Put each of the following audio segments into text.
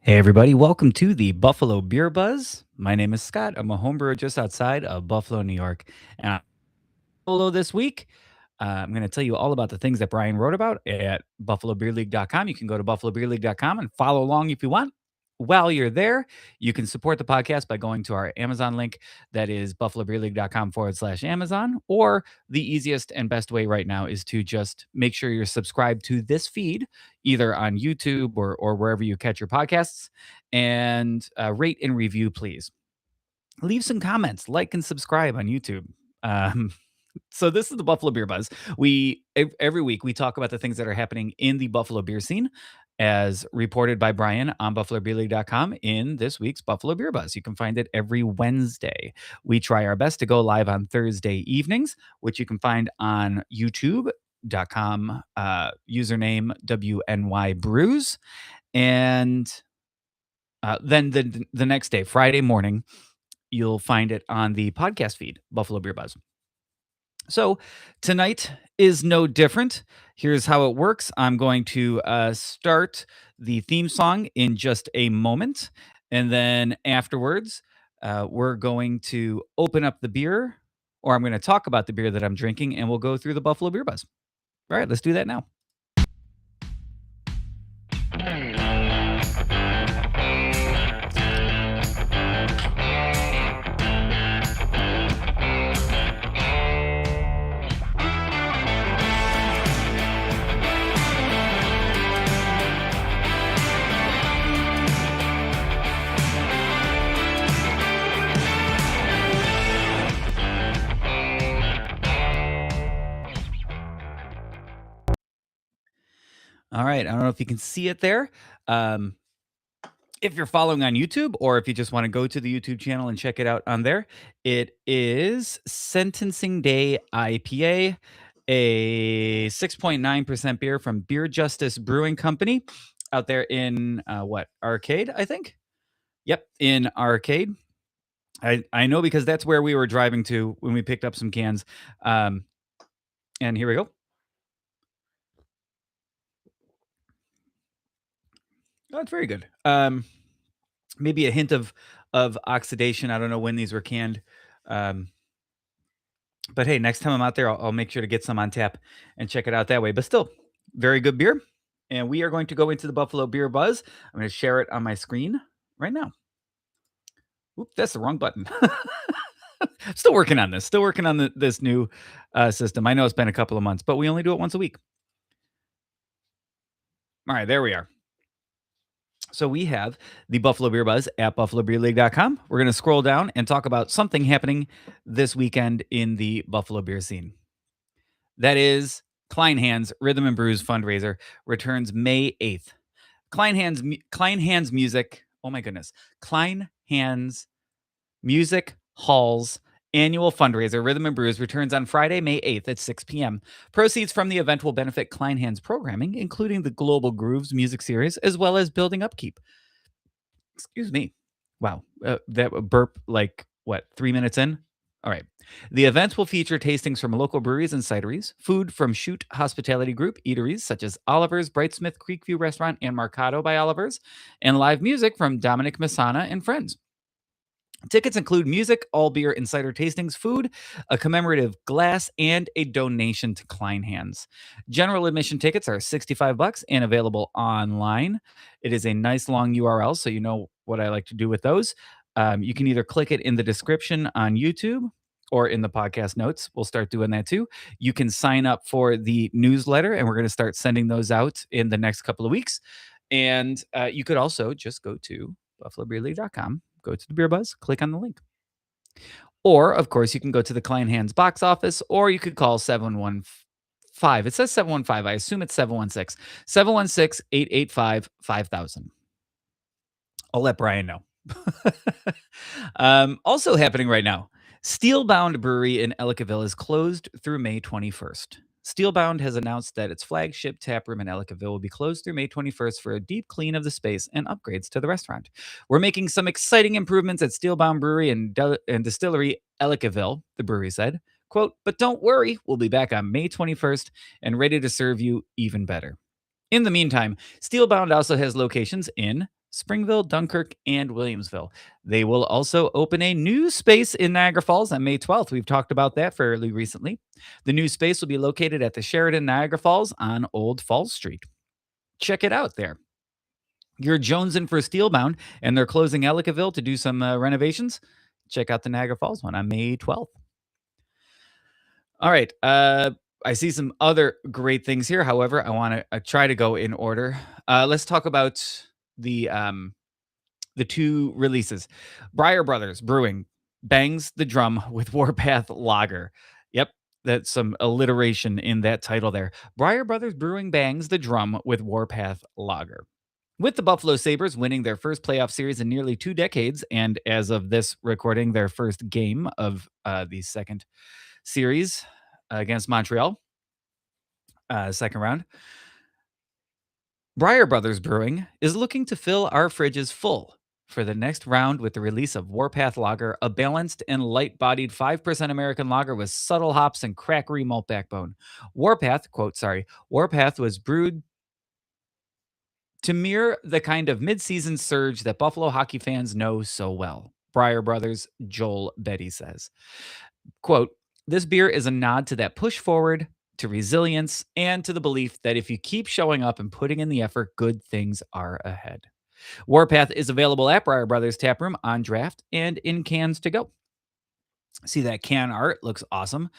Hey, everybody, welcome to the Buffalo Beer Buzz. My name is Scott. I'm a home brewer just outside of Buffalo, New York. And I'm solo this week. I'm going to tell you all about the things that Brian wrote about at buffalobeerleague.com. You can go to buffalobeerleague.com and follow along if you want. While you're there, you can support the podcast by going to our Amazon link. That is buffalobeerleague.com/Amazon. Or the easiest and best way right now is to just make sure you're subscribed to this feed, either on YouTube or wherever you catch your podcasts, and rate and review, please. Leave some comments, like and subscribe on YouTube. Um, so this is the Buffalo Beer Buzz. Every week we talk about the things that are happening in the Buffalo beer scene, as reported by Brian on buffalobeerleague.com in this week's Buffalo Beer Buzz. You can find it every Wednesday. We try our best to go live on Thursday evenings, which you can find on youtube.com, username WNY Brews. And then the next day, Friday morning, you'll find it on the podcast feed, Buffalo Beer Buzz. So tonight is no different. Here's how it works. I'm going to start the theme song in just a moment. And then afterwards, we're going to open up the beer, or I'm going to talk about the beer that I'm drinking, and we'll go through the Buffalo Beer Buzz. All right, let's do that now. All right. I don't know if you can see it there. If you're following on YouTube, or if you just want to go to the YouTube channel and check it out on there, it is Sentencing Day IPA, a 6.9% beer from Beer Justice Brewing Company out there in Arcade, I think. Yep, in Arcade. I know because that's where we were driving to when we picked up some cans. And here we go. Oh, it's very good. Maybe a hint of oxidation. I don't know when these were canned. But hey, next time I'm out there, I'll make sure to get some on tap and check it out that way. But still, very good beer. And we are going to go into the Buffalo Beer Buzz. I'm going to share it on my screen right now. Oop, that's the wrong button. Still working on this. Still working on this new system. I know it's been a couple of months, but we only do it once a week. All right, there we are. So we have the Buffalo Beer Buzz at buffalobeerleague.com. We're going to scroll down and talk about something happening this weekend in the Buffalo beer scene. That is Kleinhans Rhythm and Brews fundraiser returns May 8th. Kleinhans Music, oh my goodness. Kleinhans Music Hall's annual fundraiser, Rhythm and Brews, returns on Friday, May 8th at 6 p.m. Proceeds from the event will benefit Kleinhans programming, including the Global Grooves music series, as well as Building Upkeep. Excuse me. Wow. That burp, 3 minutes in? All right. The event will feature tastings from local breweries and cideries, food from Shoot Hospitality Group eateries such as Oliver's, Brightsmith, Creekview Restaurant, and Marcato by Oliver's, and live music from Dominic Masana and friends. Tickets include music, all beer and cider tastings, food, a commemorative glass, and a donation to Kleinhans. General admission tickets are $65 and available online. It is a nice long URL, so you know what I like to do with those. You can either click it in the description on YouTube or in the podcast notes. We'll start doing that too. You can sign up for the newsletter, and we're going to start sending those out in the next couple of weeks. And you could also just go to buffalobeerleague.com. Go to the Beer Buzz, click on the link. Or, of course, you can go to the Kleinhans box office, or you could call 715. It says 715. I assume it's 716. 716-885-5000. I'll let Brian know. Also happening right now, Steelbound Brewery in Ellicottville is closed through May 21st. Steelbound has announced that its flagship taproom in Ellicottville will be closed through May 21st for a deep clean of the space and upgrades to the restaurant. We're making some exciting improvements at Steelbound Brewery and Distillery Ellicottville, the brewery said. Quote, but don't worry, we'll be back on May 21st and ready to serve you even better. In the meantime, Steelbound also has locations in Springville, Dunkirk, and Williamsville. They will also open a new space in Niagara Falls on May 12th. We've talked about that fairly recently. The new space will be located at the Sheridan Niagara Falls on Old Falls Street. Check it out there. You're jonesing for Steelbound, and they're closing Ellicottville to do some renovations. Check out the Niagara Falls one on May 12th. All right. I see some other great things here. However, I want to try to go in order. Let's talk about the two releases. BriarBrothers Brewing bangs the drum with Warpath Lager. Yep, that's some alliteration in that title there. BriarBrothers Brewing bangs the drum with Warpath Lager. With the Buffalo Sabres winning their first playoff series in nearly 2 decades, and as of this recording, their first game of the second series against Montreal, second round, BriarBrothers Brewing is looking to fill our fridges full for the next round with the release of Warpath Lager, a balanced and light-bodied 5% American lager with subtle hops and crackery malt backbone. Warpath was brewed to mirror the kind of mid-season surge that Buffalo hockey fans know so well. BriarBrothers Joel Betty says, quote, "This beer is a nod to that push forward, to resilience, and to the belief that if you keep showing up and putting in the effort, good things are ahead." Warpath is available at BriarBrothers Taproom on draft and in cans to go. See that can art looks awesome.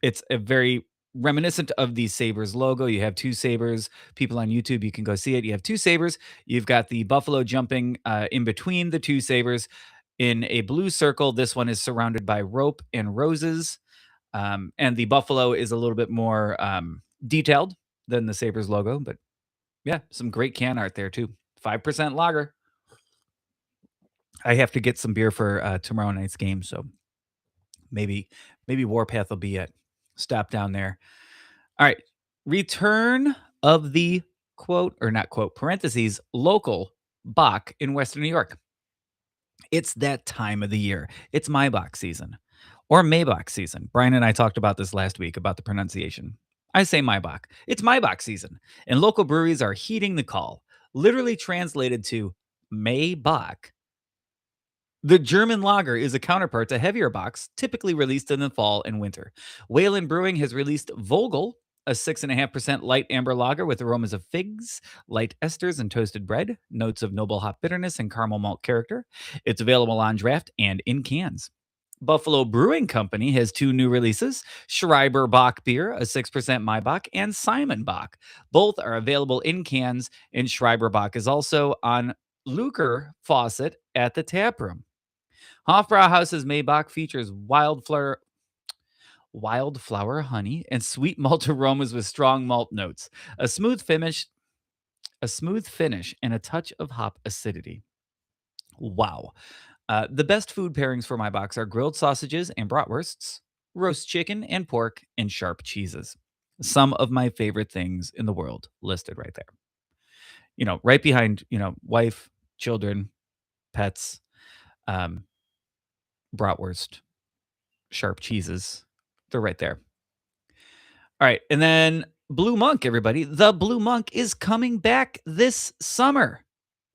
It's a very reminiscent of the Sabres logo. You have two sabres. People on YouTube, you can go see it. You have two sabres. You've got the buffalo jumping in between the two sabres in a blue circle. This one is surrounded by rope and roses. And the buffalo is a little bit more detailed than the Sabres logo. But yeah, some great can art there too. 5% lager. I have to get some beer for tomorrow night's game. So maybe Warpath will be it. Stop down there. All right. Return of the quote, or not quote, parentheses, local Bock in Western New York. It's that time of the year. It's Maibocks season or Maibocks season. Brian and I talked about this last week about the pronunciation. I say Maibock. It's Maibocks season, and local breweries are heeding the call. Literally translated to Maibock, the German lager is a counterpart to heavier bocks, typically released in the fall and winter. Whalen Brewing has released Vogel, a 6.5% light amber lager with aromas of figs, light esters, and toasted bread, notes of noble hop bitterness and caramel malt character. It's available on draft and in cans. Buffalo Brewing Company has two new releases, Schreiber Bock Beer, a 6% Maibock, and Simon Bock. Both are available in cans, and Schreiber Bock is also on Lucre faucet at the tap room. Hofbrauhaus's Maibock features wildflower honey and sweet malt aromas with strong malt notes, a smooth finish, and a touch of hop acidity. Wow. The best food pairings for Maibocks are grilled sausages and bratwursts, roast chicken and pork, and sharp cheeses. Some of my favorite things in the world listed right there. Right behind, wife, children, pets, bratwurst, sharp cheeses. They're right there. All right. And then Blue Monk, everybody. The Blue Monk is coming back this summer.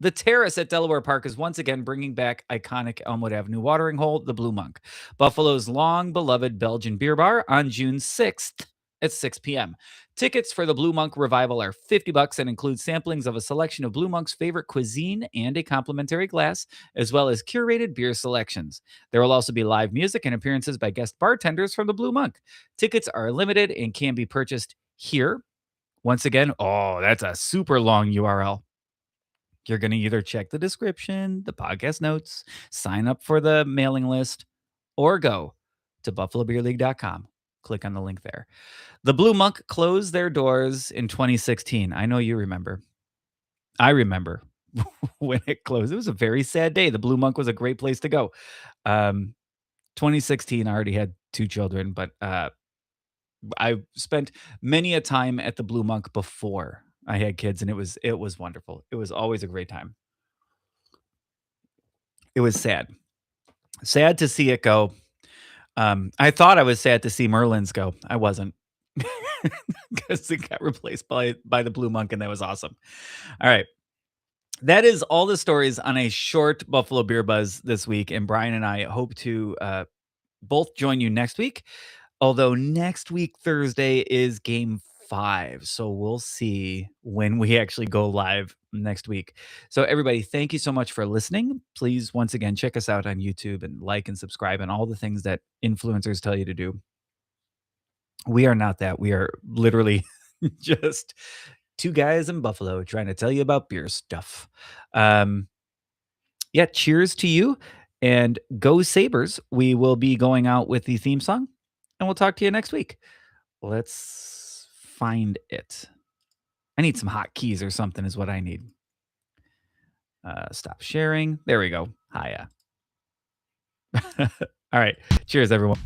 The Terrace at Delaware Park is once again bringing back iconic Elmwood Avenue watering hole, the Blue Monk, Buffalo's long-beloved Belgian beer bar, on June 6th at 6 p.m. Tickets for the Blue Monk revival are $50 and include samplings of a selection of Blue Monk's favorite cuisine and a complimentary glass, as well as curated beer selections. There will also be live music and appearances by guest bartenders from the Blue Monk. Tickets are limited and can be purchased here. Once again, that's a super long URL. You're going to either check the description, the podcast notes, sign up for the mailing list, or go to buffalobeerleague.com. Click on the link there. The Blue Monk closed their doors in 2016. I know you remember. I remember when it closed. It was a very sad day. The Blue Monk was a great place to go. 2016, I already had 2 children, but I spent many a time at the Blue Monk before I had kids, and it was wonderful. It was always a great time. It was sad. Sad to see it go. I thought I was sad to see Merlin's go. I wasn't. Because it got replaced by the Blue Monk, and that was awesome. All right. That is all the stories on a short Buffalo Beer Buzz this week, and Brian and I hope to both join you next week. Although next week, Thursday, is game 5. So we'll see when we actually go live next week. So, everybody, thank you so much for listening. Please, once again, check us out on YouTube and like and subscribe and all the things that influencers tell you to do. We are not that. We are literally just two guys in Buffalo trying to tell you about beer stuff. Um, yeah, cheers to you and go Sabres. We will be going out with the theme song and we'll talk to you next week. Let's find it. I need some hotkeys or something is what I need. Stop sharing. There we go. Hiya. All right. Cheers, everyone.